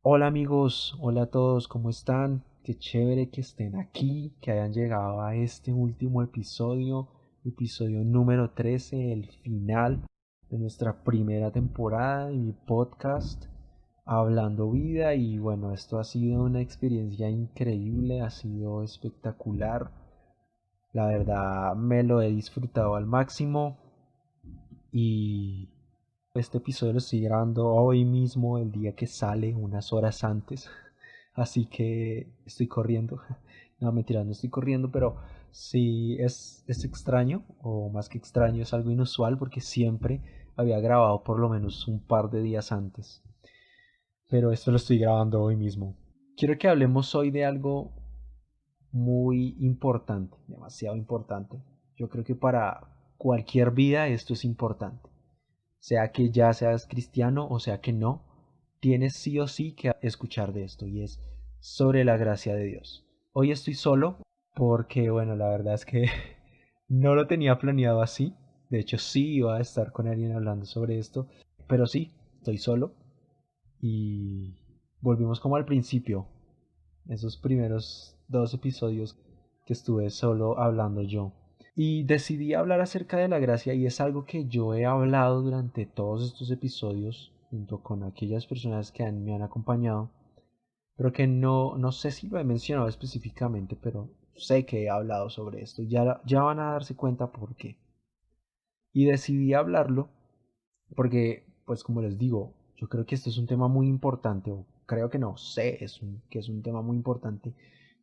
Hola amigos, hola a todos, ¿cómo están? Qué chévere que estén aquí, que hayan llegado a este último episodio número 13, el final de nuestra primera temporada de mi podcast Hablando Vida. Y bueno, esto ha sido una experiencia increíble, ha sido espectacular. La verdad me lo he disfrutado al máximo y este episodio lo estoy grabando hoy mismo, el día que sale, unas horas antes. Así que estoy corriendo. No, mentira, no estoy corriendo, pero sí es extraño, o más que extraño, es algo inusual porque siempre había grabado por lo menos un par de días antes. Pero esto lo estoy grabando hoy mismo. Quiero que hablemos hoy de algo muy importante, demasiado importante. Yo creo que para cualquier vida esto es importante. Sea que ya seas cristiano o sea que no, tienes sí o sí que escuchar de esto y es sobre la gracia de Dios. Hoy estoy solo porque, bueno, la verdad es que no lo tenía planeado así. De hecho, sí iba a estar con alguien hablando sobre esto, pero sí, estoy solo y volvimos como al principio, esos primeros dos episodios que estuve solo hablando yo. Y decidí hablar acerca de la gracia y es algo que yo he hablado durante todos estos episodios junto con aquellas personas que me han acompañado, pero que no sé si lo he mencionado específicamente, pero sé que he hablado sobre esto. Ya van a darse cuenta por qué. Y decidí hablarlo porque, pues como les digo, yo creo que este es un tema muy importante, o creo que no sé, que es un tema muy importante,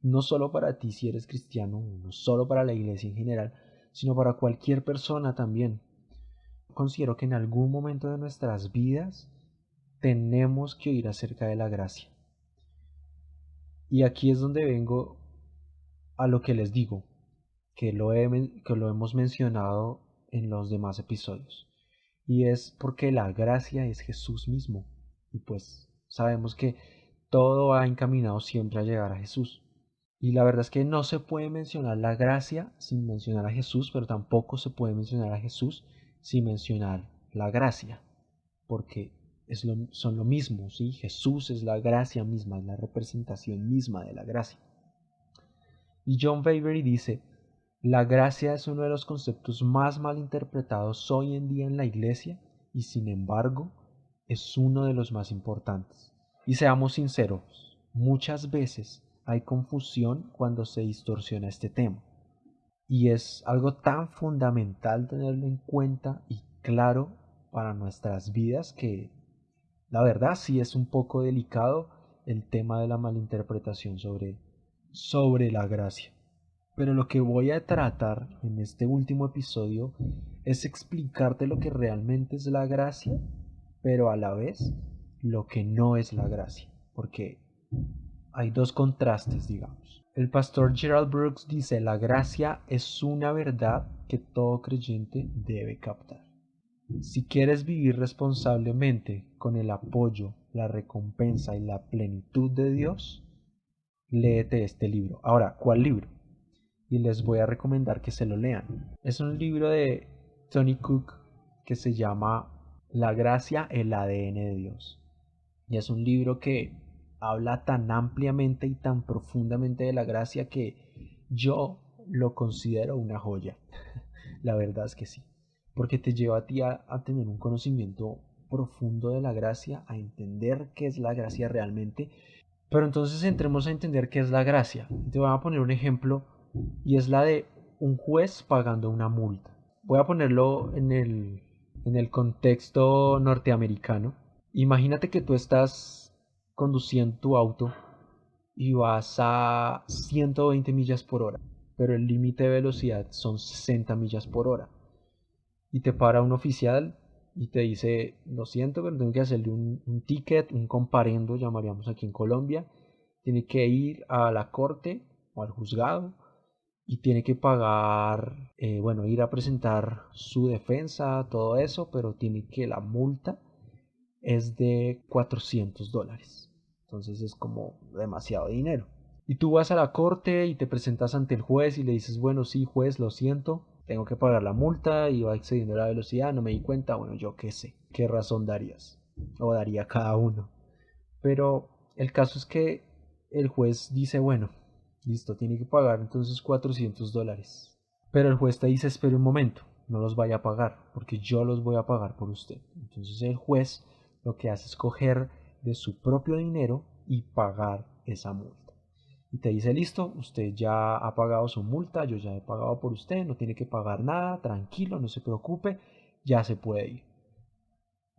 no solo para ti si eres cristiano, no solo para la iglesia en general, sino para cualquier persona también. Considero que en algún momento de nuestras vidas tenemos que oír acerca de la gracia. Y aquí es donde vengo a lo que les digo, que lo hemos mencionado en los demás episodios. Y es porque la gracia es Jesús mismo. Y pues sabemos que todo va encaminado siempre a llegar a Jesús. Y la verdad es que no se puede mencionar la gracia sin mencionar a Jesús, pero tampoco se puede mencionar a Jesús sin mencionar la gracia, porque son lo mismo, ¿sí? Jesús es la gracia misma, es la representación misma de la gracia. Y John Bevere dice, la gracia es uno de los conceptos más mal interpretados hoy en día en la iglesia y sin embargo es uno de los más importantes. Y seamos sinceros, muchas veces hay confusión cuando se distorsiona este tema. Y es algo tan fundamental tenerlo en cuenta y claro para nuestras vidas que la verdad sí es un poco delicado el tema de la malinterpretación sobre la gracia. Pero lo que voy a tratar en este último episodio es explicarte lo que realmente es la gracia, pero a la vez lo que no es la gracia, porque hay dos contrastes, digamos. El pastor Gerald Brooks dice, la gracia es una verdad que todo creyente debe captar. Si quieres vivir responsablemente con el apoyo, la recompensa y la plenitud de Dios, léete este libro. Ahora, ¿cuál libro? Y les voy a recomendar que se lo lean. Es un libro de Tony Cook que se llama La gracia, el ADN de Dios. Y es un libro que habla tan ampliamente y tan profundamente de la gracia que yo lo considero una joya. La verdad es que sí. Porque te lleva a ti a tener un conocimiento profundo de la gracia, a entender qué es la gracia realmente. Pero entonces entremos a entender qué es la gracia. Te voy a poner un ejemplo y es la de un juez pagando una multa. Voy a ponerlo en el contexto norteamericano. Imagínate que tú estás conduciendo tu auto y vas a 120 millas por hora, pero el límite de velocidad son 60 millas por hora. Y te para un oficial y te dice, lo siento, pero tengo que hacerle un ticket, un comparendo, llamaríamos aquí en Colombia. Tiene que ir a la corte o al juzgado y tiene que pagar, bueno, ir a presentar su defensa, todo eso, pero tiene que la multa es de $400. Entonces es como demasiado dinero. Y tú vas a la corte y te presentas ante el juez y le dices, bueno, sí, juez, lo siento, tengo que pagar la multa y va excediendo la velocidad, no me di cuenta, bueno, yo qué sé, qué razón darías o daría cada uno. Pero El caso es que el juez dice, bueno, listo, tiene que pagar entonces $400. Pero el juez te dice, espere un momento, no los vaya a pagar, porque yo los voy a pagar por usted. Entonces el juez lo que hace es coger de su propio dinero y pagar esa multa. Y te dice, listo, usted ya ha pagado su multa, yo ya he pagado por usted, no tiene que pagar nada, tranquilo, no se preocupe, ya se puede ir.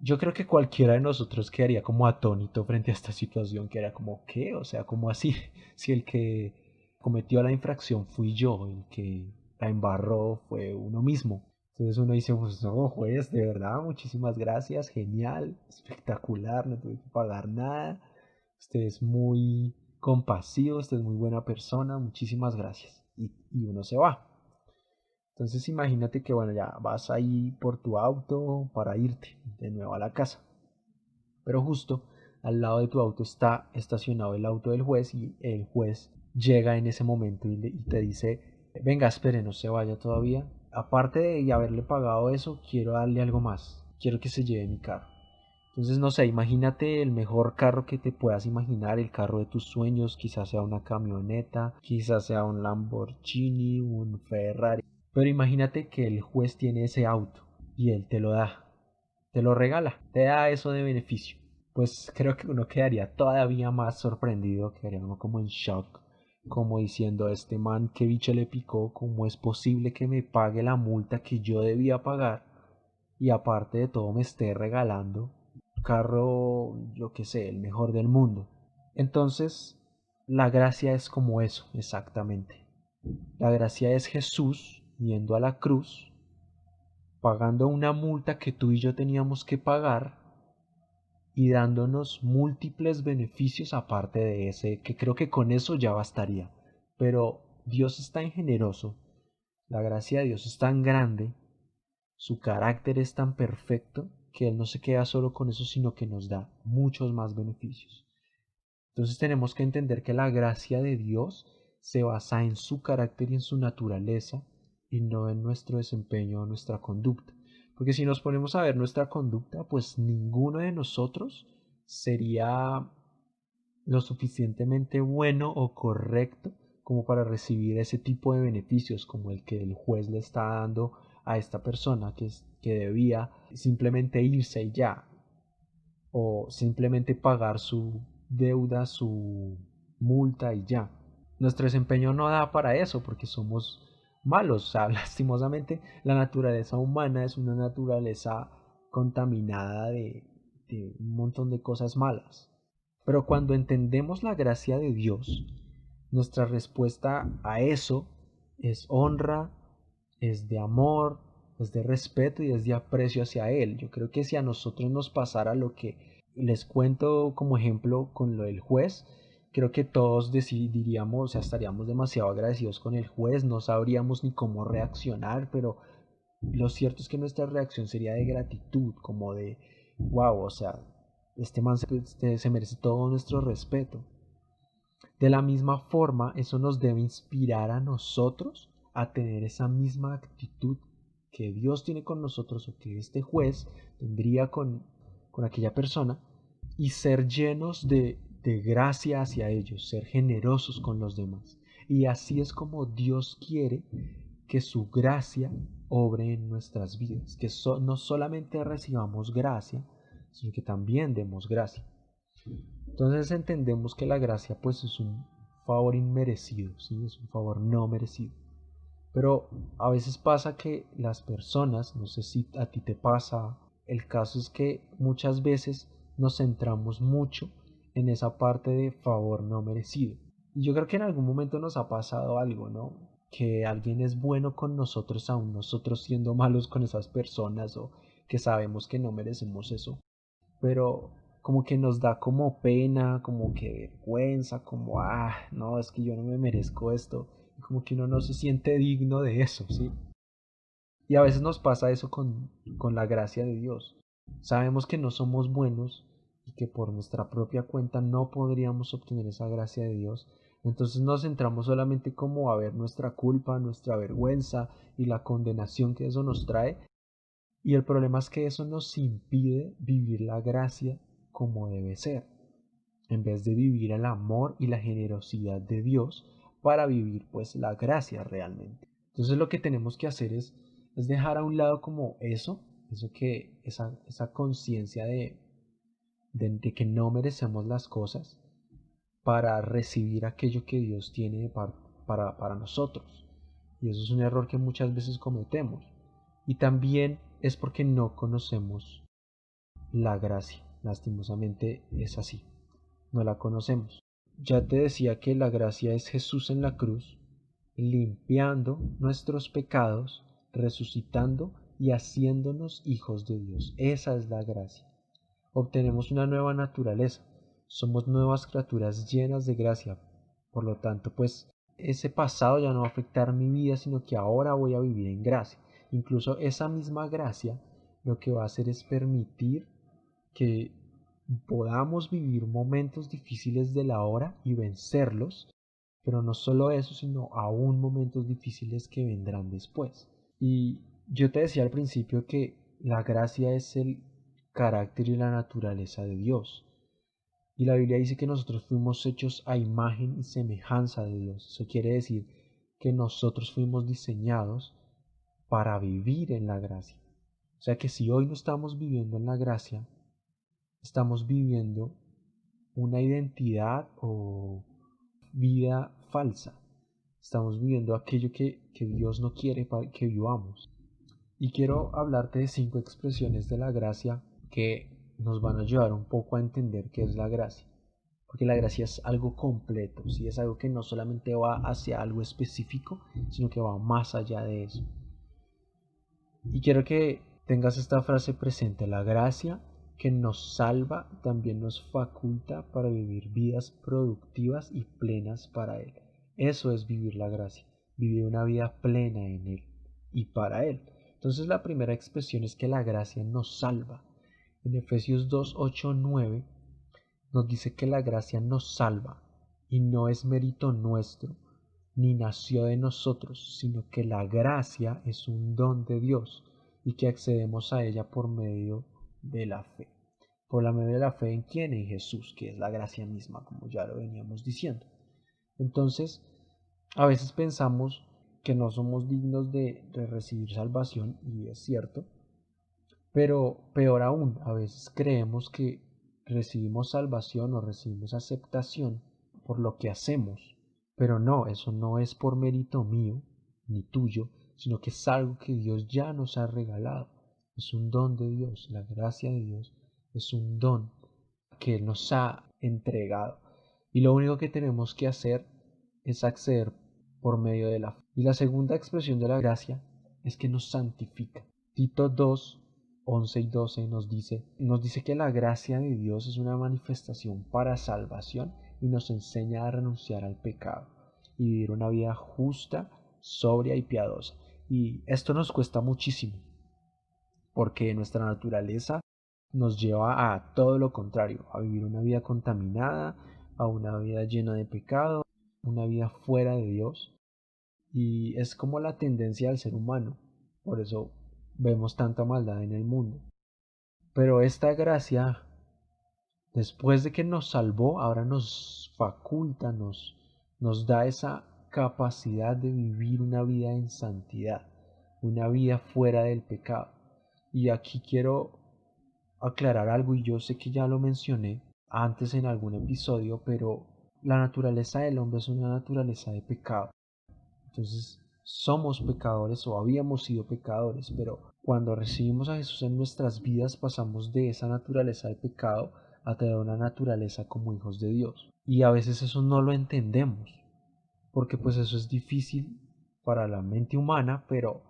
Yo creo que cualquiera de nosotros quedaría como atónito frente a esta situación, que era como, ¿qué? O sea, ¿cómo así? Si el que cometió la infracción fui yo, el que la embarró fue uno mismo. Entonces uno dice, pues no, juez, de verdad, muchísimas gracias, genial, espectacular, no tuve que pagar nada. Usted es muy compasivo, usted es muy buena persona, muchísimas gracias. Y uno se va. Entonces imagínate que bueno, ya vas ahí por tu auto para irte de nuevo a la casa. Pero justo al lado de tu auto está estacionado el auto del juez y el juez llega en ese momento y te dice, venga, espere, no se vaya todavía. Aparte de haberle pagado eso, quiero darle algo más. Quiero que se lleve mi carro. Entonces, no sé, imagínate el mejor carro que te puedas imaginar, el carro de tus sueños, quizás sea una camioneta, quizás sea un Lamborghini, un Ferrari. Pero imagínate que el juez tiene ese auto y él te lo da, te lo regala, te da eso de beneficio. Pues creo que uno quedaría todavía más sorprendido, quedaría uno como en shock, como diciendo, este man qué bicho le picó, cómo es posible que me pague la multa que yo debía pagar y aparte de todo me esté regalando un carro, yo qué sé, el mejor del mundo. Entonces, la gracia es como eso, exactamente. La gracia es Jesús yendo a la cruz, pagando una multa que tú y yo teníamos que pagar y dándonos múltiples beneficios aparte de ese, que creo que con eso ya bastaría. Pero Dios es tan generoso, la gracia de Dios es tan grande, su carácter es tan perfecto que Él no se queda solo con eso, sino que nos da muchos más beneficios. Entonces tenemos que entender que la gracia de Dios se basa en su carácter y en su naturaleza y no en nuestro desempeño o nuestra conducta. Porque si nos ponemos a ver nuestra conducta, pues ninguno de nosotros sería lo suficientemente bueno o correcto como para recibir ese tipo de beneficios como el que el juez le está dando a esta persona que debía simplemente irse y ya, o simplemente pagar su deuda, su multa y ya. Nuestro desempeño no da para eso porque somos malos, o sea, lastimosamente la naturaleza humana es una naturaleza contaminada de un montón de cosas malas. Pero cuando entendemos la gracia de Dios, nuestra respuesta a eso es honra, es de amor, es de respeto y es de aprecio hacia Él. Yo creo que si a nosotros nos pasara lo que les cuento como ejemplo con lo del juez, creo que todos diríamos, o sea, estaríamos demasiado agradecidos con el juez, no sabríamos ni cómo reaccionar, pero lo cierto es que nuestra reacción sería de gratitud, como de, wow, o sea, este man se merece todo nuestro respeto. De la misma forma, eso nos debe inspirar a nosotros a tener esa misma actitud que Dios tiene con nosotros o que este juez tendría con aquella persona y ser llenos de gracia hacia ellos, ser generosos con los demás. Y así es como Dios quiere que su gracia obre en nuestras vidas, que no solamente recibamos gracia, sino que también demos gracia. Entonces entendemos que la gracia pues es un favor inmerecido, ¿sí? Es un favor no merecido. Pero a veces pasa que las personas, no sé si a ti te pasa, el caso es que muchas veces nos centramos mucho en esa parte de favor no merecido. Y yo creo que en algún momento nos ha pasado algo, ¿no? Que alguien es bueno con nosotros, aún nosotros siendo malos con esas personas o que sabemos que no merecemos eso, pero como que nos da como pena, como que vergüenza, como, no, es que yo no me merezco esto, y como que uno no se siente digno de eso, ¿sí? Y a veces nos pasa eso con la gracia de Dios. Sabemos que no somos buenos y que por nuestra propia cuenta no podríamos obtener esa gracia de Dios. Entonces nos centramos solamente como a ver nuestra culpa, nuestra vergüenza y la condenación que eso nos trae. Y el problema es que eso nos impide vivir la gracia como debe ser. en vez de vivir el amor y la generosidad de Dios para vivir pues la gracia realmente. Entonces lo que tenemos que hacer es dejar a un lado como esa conciencia de que no merecemos las cosas para recibir aquello que Dios tiene para nosotros. Y eso es un error que muchas veces cometemos. Y también es porque no conocemos la gracia. Lastimosamente es así. No la conocemos. Ya te decía que la gracia es Jesús en la cruz, limpiando nuestros pecados, resucitando y haciéndonos hijos de Dios. Esa es la gracia. Obtenemos una nueva naturaleza. Somos nuevas criaturas llenas de gracia. Por lo tanto, pues ese pasado ya no va a afectar mi vida, sino que ahora voy a vivir en gracia. Incluso esa misma gracia lo que va a hacer es permitir que podamos vivir momentos difíciles de la hora y vencerlos, pero no solo eso, sino aún momentos difíciles que vendrán después. Y yo te decía al principio que la gracia es el carácter y la naturaleza de Dios. Y la Biblia dice que nosotros fuimos hechos a imagen y semejanza de Dios. Eso quiere decir que nosotros fuimos diseñados para vivir en la gracia. O sea que si hoy no estamos viviendo en la gracia, estamos viviendo una identidad o vida falsa. Estamos viviendo aquello que Dios no quiere para que vivamos. Y quiero hablarte de 5 expresiones de la gracia que nos van a ayudar un poco a entender qué es la gracia. Porque la gracia es algo completo, ¿sí? Es algo que no solamente va hacia algo específico, sino que va más allá de eso. Y quiero que tengas esta frase presente: la gracia que nos salva también nos faculta para vivir vidas productivas y plenas para Él. Eso es vivir la gracia, vivir una vida plena en Él y para Él. Entonces la primera expresión es que la gracia nos salva. En Efesios 2, 8, 9 nos dice que la gracia nos salva y no es mérito nuestro, ni nació de nosotros, sino que la gracia es un don de Dios y que accedemos a ella por medio de la fe. Por la medio de la fe en quién, en Jesús, que es la gracia misma, como ya lo veníamos diciendo. Entonces, a veces pensamos que no somos dignos de recibir salvación, y es cierto, pero peor aún, a veces creemos que recibimos salvación o recibimos aceptación por lo que hacemos, pero no, eso no es por mérito mío ni tuyo, sino que es algo que Dios ya nos ha regalado. Es un don de Dios, la gracia de Dios es un don que Él nos ha entregado. Y lo único que tenemos que hacer es acceder por medio de la fe. Y la segunda expresión de la gracia es que nos santifica. Tito 2, 11 y 12 nos dice que la gracia de Dios es una manifestación para salvación y nos enseña a renunciar al pecado y vivir una vida justa, sobria y piadosa. Y esto nos cuesta muchísimo, porque nuestra naturaleza nos lleva a todo lo contrario, a vivir una vida contaminada, a una vida llena de pecado, una vida fuera de Dios. Y es como la tendencia del ser humano. Por eso vemos tanta maldad en el mundo. Pero esta gracia, después de que nos salvó, ahora nos faculta, nos da esa capacidad de vivir una vida en santidad, una vida fuera del pecado. Y aquí quiero aclarar algo, y yo sé que ya lo mencioné antes en algún episodio, pero la naturaleza del hombre es una naturaleza de pecado. Entonces somos pecadores o habíamos sido pecadores, pero cuando recibimos a Jesús en nuestras vidas pasamos de esa naturaleza de pecado a tener una naturaleza como hijos de Dios. Y a veces eso no lo entendemos, porque pues eso es difícil para la mente humana, pero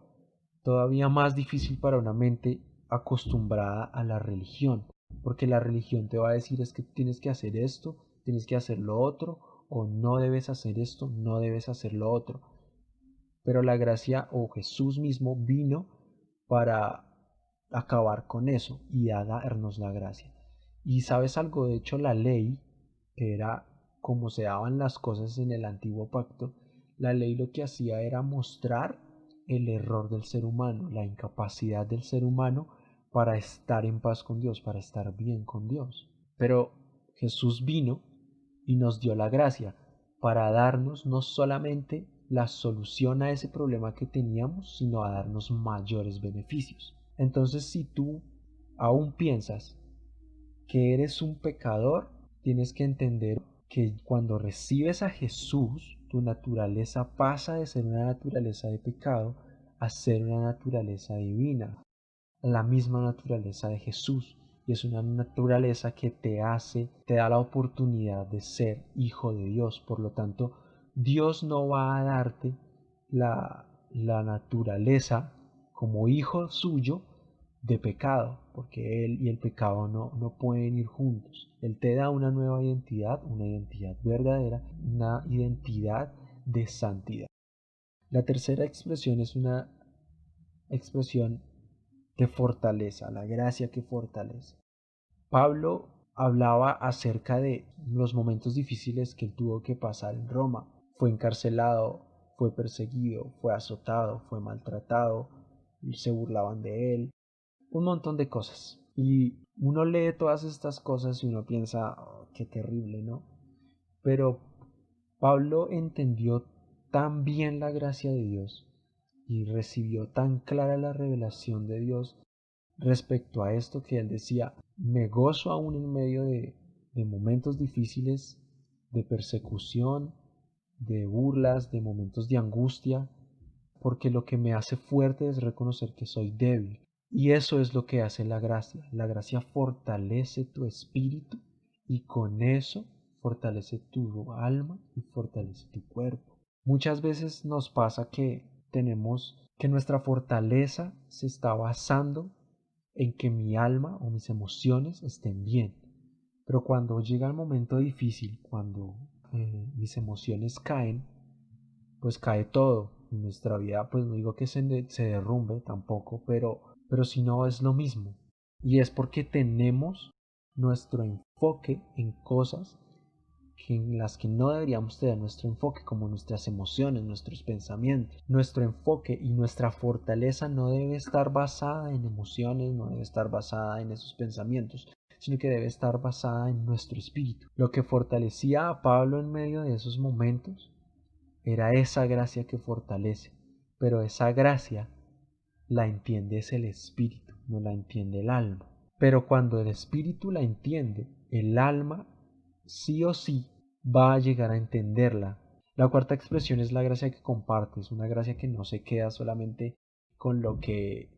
todavía más difícil para una mente acostumbrada a la religión, porque la religión te va a decir es que tienes que hacer esto, tienes que hacer lo otro, o no debes hacer esto, no debes hacer lo otro. Pero la gracia o Jesús mismo vino para acabar con eso y a darnos la gracia. Y sabes algo, de hecho la ley, que era como se daban las cosas en el antiguo pacto, la ley lo que hacía era mostrar el error del ser humano, la incapacidad del ser humano para estar en paz con Dios, para estar bien con Dios. Pero Jesús vino y nos dio la gracia para darnos no solamente la solución a ese problema que teníamos, sino a darnos mayores beneficios. Entonces, si tú aún piensas que eres un pecador, tienes que entender que cuando recibes a Jesús, tu naturaleza pasa de ser una naturaleza de pecado a ser una naturaleza divina, la misma naturaleza de Jesús. Y es una naturaleza que te da la oportunidad de ser hijo de Dios. Por lo tanto, Dios no va a darte la naturaleza como hijo suyo de pecado, porque Él y el pecado no pueden ir juntos. Él te da una nueva identidad, una identidad verdadera, una identidad de santidad. La tercera expresión es una expresión de fortaleza, la gracia que fortalece. Pablo hablaba acerca de los momentos difíciles que él tuvo que pasar en Roma. Fue encarcelado, fue perseguido, fue azotado, fue maltratado, se burlaban de él, un montón de cosas. Y uno lee todas estas cosas y uno piensa, oh, qué terrible, ¿no? Pero Pablo entendió tan bien la gracia de Dios y recibió tan clara la revelación de Dios respecto a esto que él decía, me gozo aún en medio de momentos difíciles, de persecución, de burlas, de momentos de angustia, porque lo que me hace fuerte es reconocer que soy débil. Y eso es lo que hace la gracia. La gracia fortalece tu espíritu y con eso fortalece tu alma y fortalece tu cuerpo. Muchas veces nos pasa que que nuestra fortaleza se está basando en que mi alma o mis emociones estén bien. Pero cuando llega el momento difícil, cuando mis emociones caen, pues cae todo. En nuestra vida, pues no digo que se derrumbe tampoco, pero si no es lo mismo. Y es porque tenemos nuestro enfoque en cosas en las que no deberíamos tener nuestro enfoque, como nuestras emociones, nuestros pensamientos. Nuestro enfoque y nuestra fortaleza no debe estar basada en emociones, no debe estar basada en esos pensamientos, sino que debe estar basada en nuestro espíritu. Lo que fortalecía a Pablo en medio de esos momentos era esa gracia que fortalece, pero esa gracia la entiende es el espíritu, no la entiende el alma. Pero cuando el espíritu la entiende, el alma sí o sí va a llegar a entenderla. La cuarta expresión es la gracia que comparte, es una gracia que no se queda solamente con lo que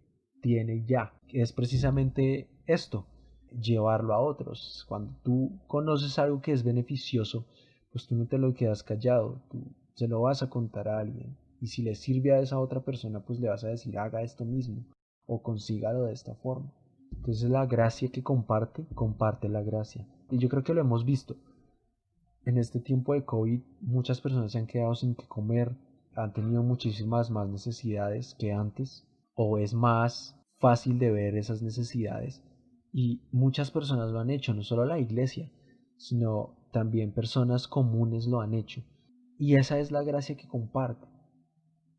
tiene ya. Es precisamente esto, llevarlo a otros. Cuando tú conoces algo que es beneficioso, pues tú no te lo quedas callado, tú se lo vas a contar a alguien. Y si le sirve a esa otra persona, pues le vas a decir, haga esto mismo o consígalo de esta forma. Entonces la gracia que comparte la gracia. Y yo creo que lo hemos visto. En este tiempo de COVID, muchas personas se han quedado sin que comer, han tenido muchísimas más necesidades que antes, o es más fácil de ver esas necesidades. Y muchas personas lo han hecho, no solo la iglesia, sino también personas comunes lo han hecho. Y esa es la gracia que comparte.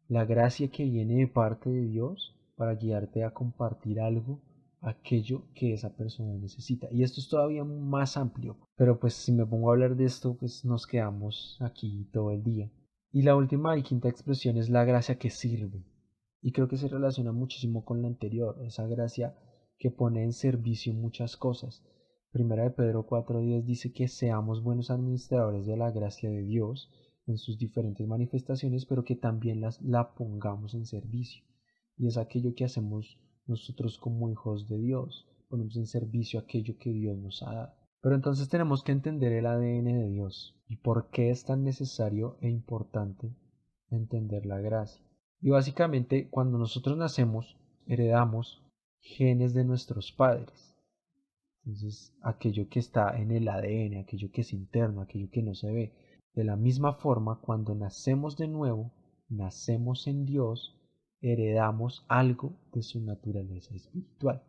La gracia que viene de parte de Dios para guiarte a compartir algo, aquello que esa persona necesita. Y esto es todavía más amplio, pero pues si me pongo a hablar de esto, pues nos quedamos aquí todo el día. Y la última y quinta expresión es la gracia que sirve. Y creo que se relaciona muchísimo con la anterior, esa gracia que pone en servicio muchas cosas. Primera de Pedro 4:10 dice que seamos buenos administradores de la gracia de Dios en sus diferentes manifestaciones, pero que también la pongamos en servicio. Y es aquello que hacemos nosotros como hijos de Dios, ponemos en servicio aquello que Dios nos ha dado. Pero entonces tenemos que entender el ADN de Dios y por qué es tan necesario e importante entender la gracia. Y básicamente cuando nosotros nacemos, heredamos genes de nuestros padres. Entonces, aquello que está en el ADN, aquello que es interno, aquello que no se ve. De la misma forma, cuando nacemos de nuevo, nacemos en Dios, heredamos algo de su naturaleza espiritual.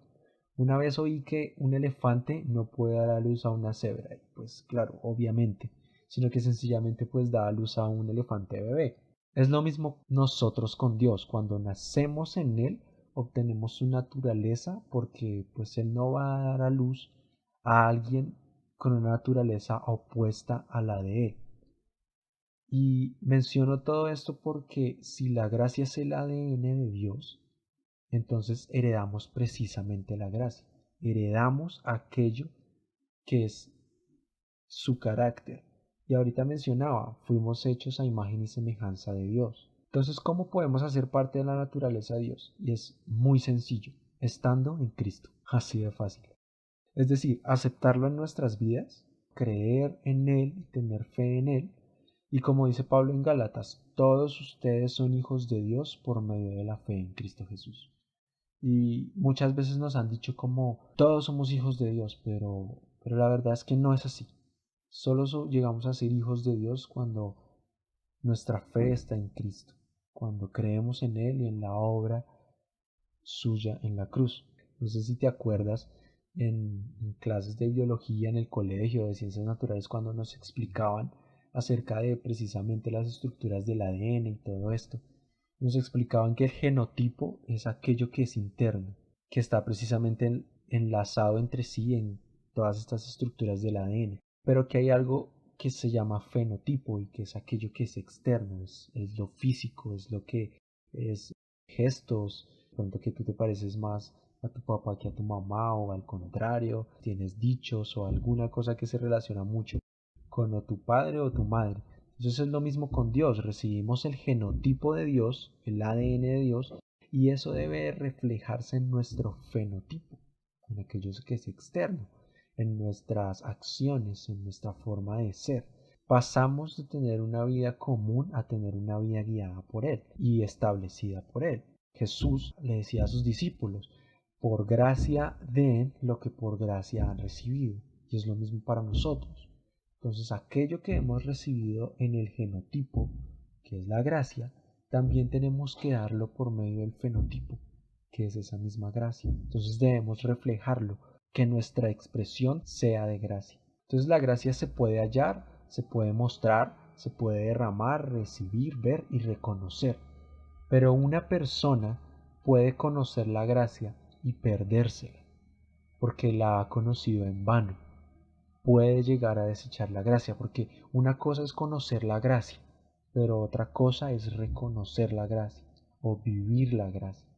Una vez oí que un elefante no puede dar a luz a una cebra, y pues claro, obviamente, sino que sencillamente pues da a luz a un elefante bebé. Es lo mismo nosotros con Dios, cuando nacemos en Él, obtenemos su naturaleza porque pues Él no va a dar a luz a alguien con una naturaleza opuesta a la de Él. Y menciono todo esto porque si la gracia es el ADN de Dios, entonces heredamos precisamente la gracia. Heredamos aquello que es su carácter. Y ahorita mencionaba, fuimos hechos a imagen y semejanza de Dios. Entonces, ¿cómo podemos hacer parte de la naturaleza de Dios? Y es muy sencillo, estando en Cristo. Así de fácil. Es decir, aceptarlo en nuestras vidas, creer en Él y tener fe en Él. Y como dice Pablo en Gálatas, todos ustedes son hijos de Dios por medio de la fe en Cristo Jesús. Y muchas veces nos han dicho como todos somos hijos de Dios, pero la verdad es que no es así. Solo llegamos a ser hijos de Dios cuando nuestra fe está en Cristo, cuando creemos en Él y en la obra suya en la cruz. No sé si te acuerdas en clases de biología en el colegio de ciencias naturales cuando nos explicaban acerca de precisamente las estructuras del ADN y todo esto. Nos explicaban que el genotipo es aquello que es interno, que está precisamente enlazado entre sí en todas estas estructuras del ADN, pero que hay algo que se llama fenotipo y que es aquello que es externo, es lo físico, es lo que es gestos, pronto que tú te pareces más a tu papá que a tu mamá o al contrario, tienes dichos o alguna cosa que se relaciona mucho con o tu padre o tu madre. Entonces es lo mismo con Dios, recibimos el genotipo de Dios, el ADN de Dios, y eso debe reflejarse en nuestro fenotipo, en aquello que es externo, en nuestras acciones, en nuestra forma de ser. Pasamos de tener una vida común a tener una vida guiada por Él y establecida por Él. Jesús le decía a sus discípulos, por gracia den lo que por gracia han recibido. Y es lo mismo para nosotros. Entonces aquello que hemos recibido en el genotipo, que es la gracia, también tenemos que darlo por medio del fenotipo, que es esa misma gracia. Entonces debemos reflejarlo, que nuestra expresión sea de gracia. Entonces la gracia se puede hallar, se puede mostrar, se puede derramar, recibir, ver y reconocer. Pero una persona puede conocer la gracia y perdérsela, porque la ha conocido en vano. Puede llegar a desechar la gracia, porque una cosa es conocer la gracia, pero otra cosa es reconocer la gracia o vivir la gracia.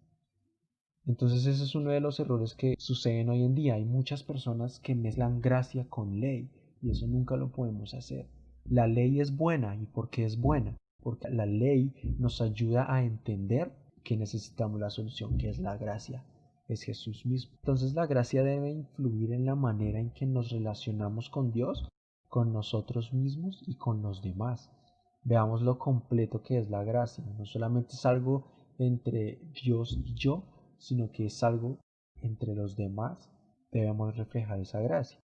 Entonces ese es uno de los errores que suceden hoy en día. Hay muchas personas que mezclan gracia con ley y eso nunca lo podemos hacer. La ley es buena. ¿Y por qué es buena? Porque la ley nos ayuda a entender que necesitamos la solución, que es la gracia, es Jesús mismo. Entonces la gracia debe influir en la manera en que nos relacionamos con Dios, con nosotros mismos y con los demás. Veamos lo completo que es la gracia. No solamente es algo entre Dios y yo, sino que es algo entre los demás. Debemos reflejar esa gracia.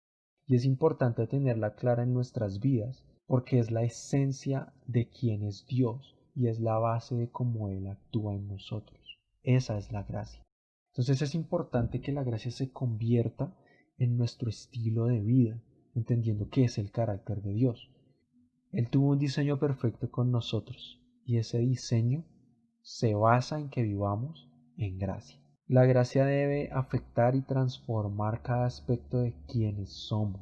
Y es importante tenerla clara en nuestras vidas, porque es la esencia de quién es Dios y es la base de cómo Él actúa en nosotros. Esa es la gracia. Entonces es importante que la gracia se convierta en nuestro estilo de vida, entendiendo qué es el carácter de Dios. Él tuvo un diseño perfecto con nosotros y ese diseño se basa en que vivamos en gracia. La gracia debe afectar y transformar cada aspecto de quienes somos.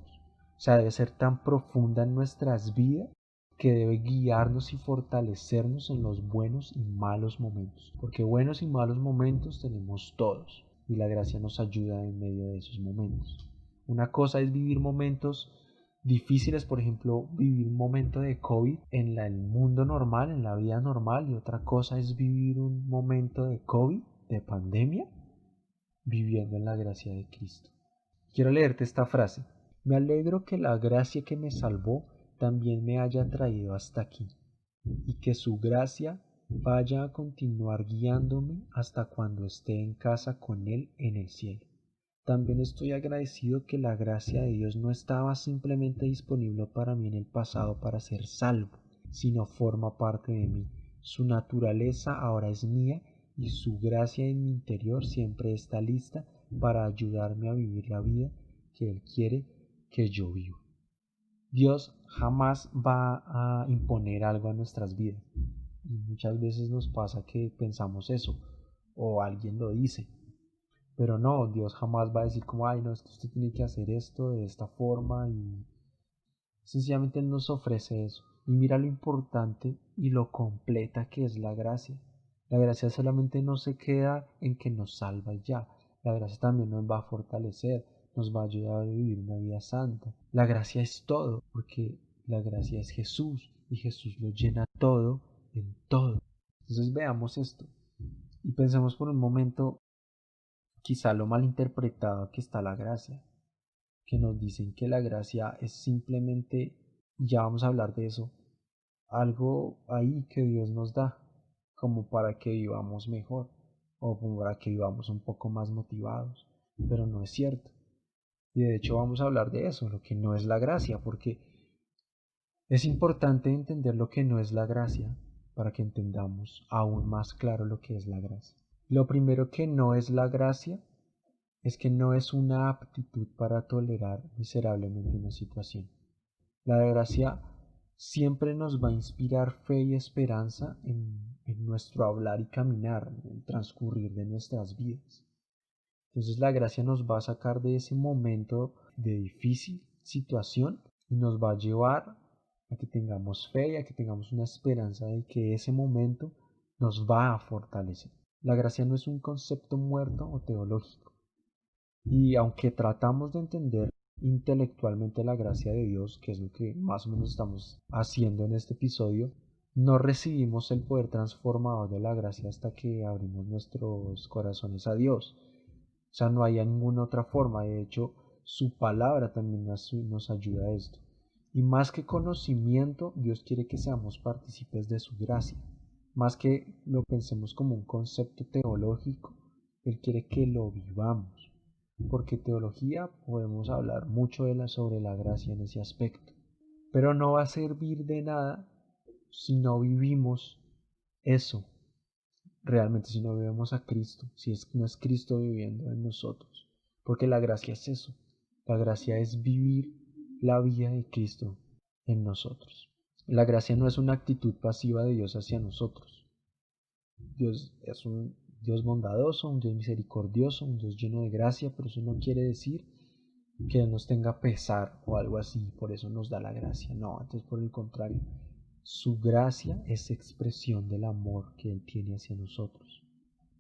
O sea, debe ser tan profunda en nuestras vidas que debe guiarnos y fortalecernos en los buenos y malos momentos. Porque buenos y malos momentos tenemos todos y la gracia nos ayuda en medio de esos momentos. Una cosa es vivir momentos difíciles, por ejemplo, vivir un momento de COVID en el mundo normal, en la vida normal, y otra cosa es vivir un momento de COVID, de pandemia, viviendo en la gracia de Cristo. Quiero leerte esta frase. Me alegro que la gracia que me salvó también me haya traído hasta aquí, y que su gracia vaya a continuar guiándome hasta cuando esté en casa con Él en el cielo. También estoy agradecido que la gracia de Dios no estaba simplemente disponible para mí en el pasado para ser salvo, sino forma parte de mí. Su naturaleza ahora es mía y su gracia en mi interior siempre está lista para ayudarme a vivir la vida que Él quiere que yo viva. Dios jamás va a imponer algo a nuestras vidas. Y muchas veces nos pasa que pensamos eso, o alguien lo dice, Pero no, Dios jamás va a decir como, ay, no, es que usted tiene que hacer esto de esta forma y sencillamente Él nos ofrece eso. Y mira lo importante y lo completa que es la gracia. La gracia solamente no se queda en que nos salva y ya. La gracia también nos va a fortalecer, nos va a ayudar a vivir una vida santa. La gracia es todo, porque la gracia es Jesús y Jesús lo llena todo en todo. Entonces veamos esto y pensemos por un momento quizá lo malinterpretado que está la gracia, que nos dicen que la gracia es simplemente, ya vamos a hablar de eso, algo ahí que Dios nos da, como para que vivamos mejor o como para que vivamos un poco más motivados, pero no es cierto. Y de hecho vamos a hablar de eso, lo que no es la gracia, porque es importante entender lo que no es la gracia para que entendamos aún más claro lo que es la gracia. Lo primero que no es la gracia es que no es una aptitud para tolerar miserablemente una situación. La gracia siempre nos va a inspirar fe y esperanza en nuestro hablar y caminar, en el transcurrir de nuestras vidas. Entonces la gracia nos va a sacar de ese momento de difícil situación y nos va a llevar a que tengamos fe y a que tengamos una esperanza de que ese momento nos va a fortalecer. La gracia no es un concepto muerto o teológico. Y aunque tratamos de entender intelectualmente la gracia de Dios, que es lo que más o menos estamos haciendo en este episodio, no recibimos el poder transformador de la gracia hasta que abrimos nuestros corazones a Dios. O sea, no hay ninguna otra forma. De hecho, su palabra también nos ayuda a esto. Y más que conocimiento, Dios quiere que seamos partícipes de su gracia. Más que lo pensemos como un concepto teológico, Él quiere que lo vivamos. Porque teología podemos hablar mucho sobre la gracia en ese aspecto. Pero no va a servir de nada si no vivimos eso realmente, si no vivimos a Cristo, si no es Cristo viviendo en nosotros. Porque la gracia es eso. La gracia es vivir la vida de Cristo en nosotros. La gracia no es una actitud pasiva de Dios hacia nosotros. Dios es un Dios bondadoso, un Dios misericordioso, un Dios lleno de gracia, pero eso no quiere decir que Él nos tenga pesar o algo así, por eso nos da la gracia. No, entonces por el contrario, su gracia es expresión del amor que Él tiene hacia nosotros.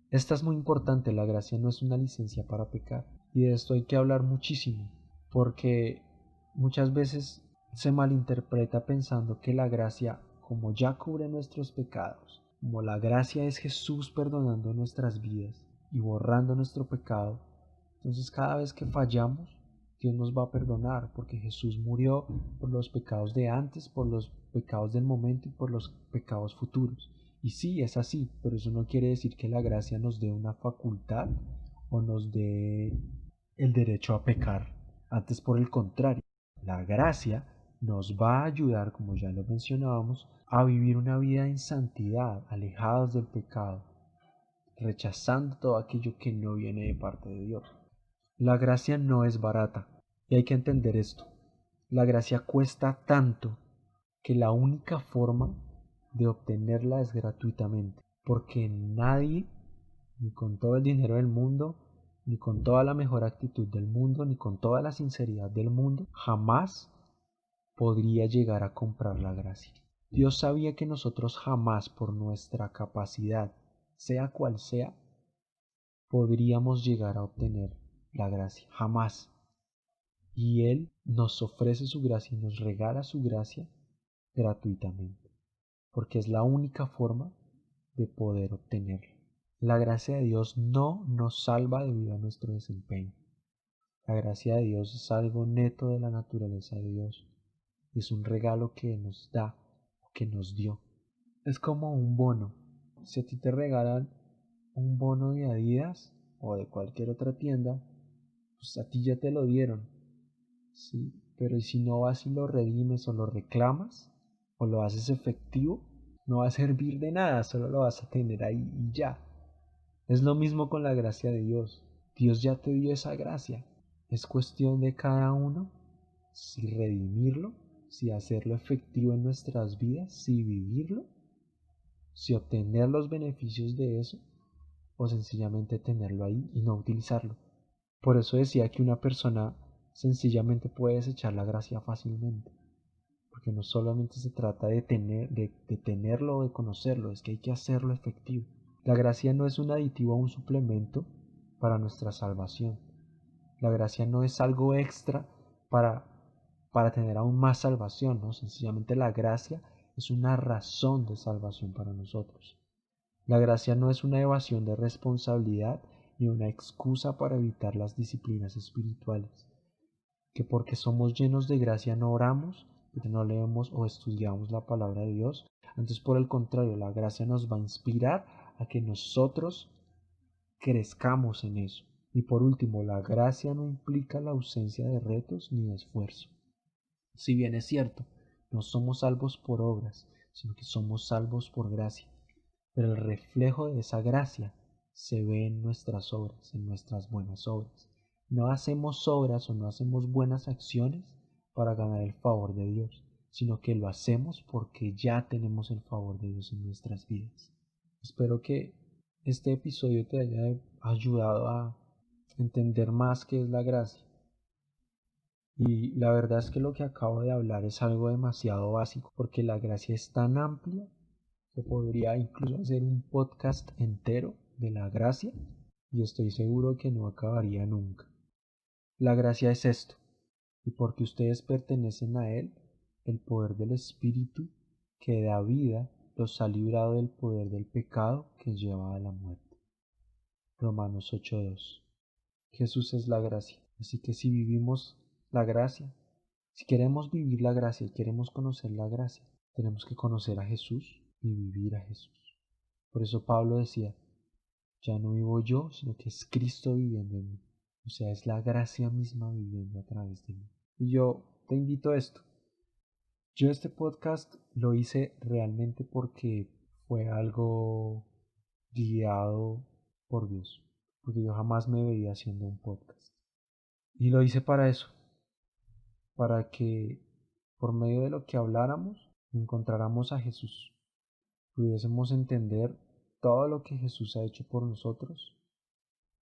Esta es muy importante, la gracia no es una licencia para pecar. Y de esto hay que hablar muchísimo, porque muchas veces se malinterpreta pensando que la gracia, como ya cubre nuestros pecados, como la gracia es Jesús perdonando nuestras vidas y borrando nuestro pecado, entonces cada vez que fallamos, Dios nos va a perdonar, porque Jesús murió por los pecados de antes, por los pecados del momento y por los pecados futuros. Y sí, es así, pero eso no quiere decir que la gracia nos dé una facultad o nos dé el derecho a pecar. Antes, por el contrario, la gracia nos va a ayudar, como ya lo mencionábamos, a vivir una vida en santidad, alejados del pecado, rechazando todo aquello que no viene de parte de Dios. La gracia no es barata, y hay que entender esto. La gracia cuesta tanto que la única forma de obtenerla es gratuitamente, porque nadie, ni con todo el dinero del mundo, ni con toda la mejor actitud del mundo, ni con toda la sinceridad del mundo, jamás podría llegar a comprar la gracia. Dios sabía que nosotros jamás, por nuestra capacidad, sea cual sea, podríamos llegar a obtener la gracia, jamás. Y Él nos ofrece su gracia y nos regala su gracia gratuitamente, porque es la única forma de poder obtenerla. La gracia de Dios no nos salva debido a nuestro desempeño. La gracia de Dios es algo neto de la naturaleza de Dios. Es un regalo que nos da, que nos dio. Es como un bono. Si a ti te regalan un bono de Adidas o de cualquier otra tienda, pues a ti ya te lo dieron. ¿Sí? Pero si no vas y lo redimes o lo reclamas o lo haces efectivo, no va a servir de nada, solo lo vas a tener ahí y ya. Es lo mismo con la gracia de Dios. Dios ya te dio esa gracia. Es cuestión de cada uno si redimirlo, si hacerlo efectivo en nuestras vidas, si vivirlo, si obtener los beneficios de eso o sencillamente tenerlo ahí y no utilizarlo. Por eso decía que una persona sencillamente puede desechar la gracia fácilmente, porque no solamente se trata de tenerlo o de conocerlo, es que hay que hacerlo efectivo. La gracia no es un aditivo o un suplemento para nuestra salvación. La gracia no es algo extra para, para tener aún más salvación, ¿no? Sencillamente la gracia es una razón de salvación para nosotros. La gracia no es una evasión de responsabilidad ni una excusa para evitar las disciplinas espirituales. Que porque somos llenos de gracia no oramos, que no leemos o estudiamos la palabra de Dios. Antes, por el contrario, la gracia nos va a inspirar a que nosotros crezcamos en eso. Y por último, la gracia no implica la ausencia de retos ni de esfuerzo. Si bien es cierto, no somos salvos por obras, sino que somos salvos por gracia. Pero el reflejo de esa gracia se ve en nuestras obras, en nuestras buenas obras. No hacemos obras o no hacemos buenas acciones para ganar el favor de Dios, sino que lo hacemos porque ya tenemos el favor de Dios en nuestras vidas. Espero que este episodio te haya ayudado a entender más qué es la gracia. Y la verdad es que lo que acabo de hablar es algo demasiado básico, porque la gracia es tan amplia que podría incluso hacer un podcast entero de la gracia y estoy seguro que no acabaría nunca. La gracia es esto, y porque ustedes pertenecen a Él, el poder del Espíritu que da vida los ha librado del poder del pecado que lleva a la muerte. Romanos 8:2. Jesús es la gracia, así que si vivimos la gracia, si queremos vivir la gracia y queremos conocer la gracia, tenemos que conocer a Jesús y vivir a Jesús. Por eso Pablo decía, ya no vivo yo, sino que es Cristo viviendo en mí. O sea, es la gracia misma viviendo a través de mí. Y yo te invito a esto. Yo este podcast lo hice realmente porque fue algo guiado por Dios. Porque yo jamás me veía haciendo un podcast. Y lo hice para eso. Para que por medio de lo que habláramos encontráramos a Jesús. Pudiésemos entender todo lo que Jesús ha hecho por nosotros,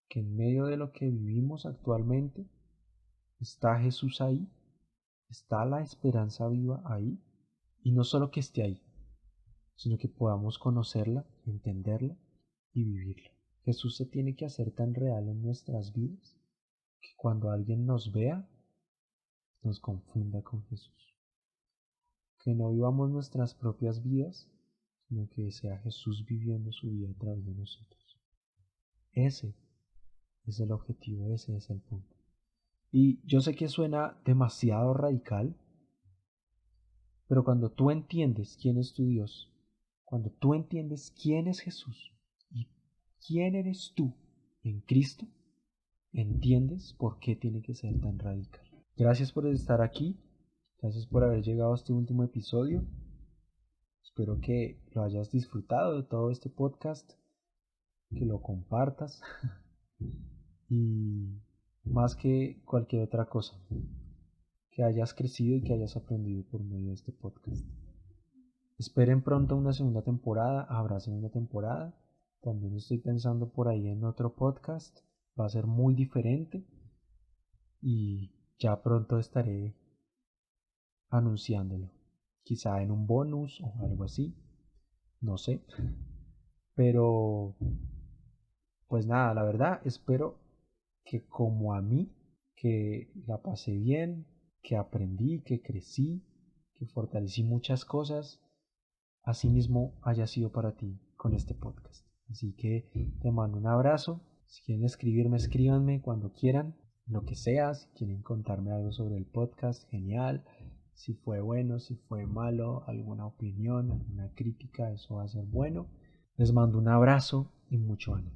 que en medio de lo que vivimos actualmente está Jesús ahí, está la esperanza viva ahí, y no solo que esté ahí, sino que podamos conocerla, entenderla y vivirla. Jesús se tiene que hacer tan real en nuestras vidas que cuando alguien nos vea, nos confunda con Jesús. Que no vivamos nuestras propias vidas, sino que sea Jesús viviendo su vida a través de nosotros. Ese es el objetivo, ese es el punto. Y yo sé que suena demasiado radical, pero cuando tú entiendes quién es tu Dios, cuando tú entiendes quién es Jesús y quién eres tú en Cristo, entiendes por qué tiene que ser tan radical. Gracias por estar aquí, gracias por haber llegado a este último episodio. Espero que lo hayas disfrutado de todo este podcast, que lo compartas y más que cualquier otra cosa, que hayas crecido y que hayas aprendido por medio de este podcast. Esperen pronto una segunda temporada, habrá segunda temporada. También estoy pensando por ahí en otro podcast, va a ser muy diferente y ya pronto estaré anunciándolo. Quizá en un bonus o algo así, no sé. Pero, pues nada, la verdad espero que como a mí, que la pasé bien, que aprendí, que crecí, que fortalecí muchas cosas, así mismo haya sido para ti con este podcast. Así que te mando un abrazo. Si quieren escribirme, escríbanme cuando quieran, lo que sea. Si quieren contarme algo sobre el podcast, genial. Si fue bueno, si fue malo, alguna opinión, alguna crítica, eso va a ser bueno. Les mando un abrazo y mucho ánimo.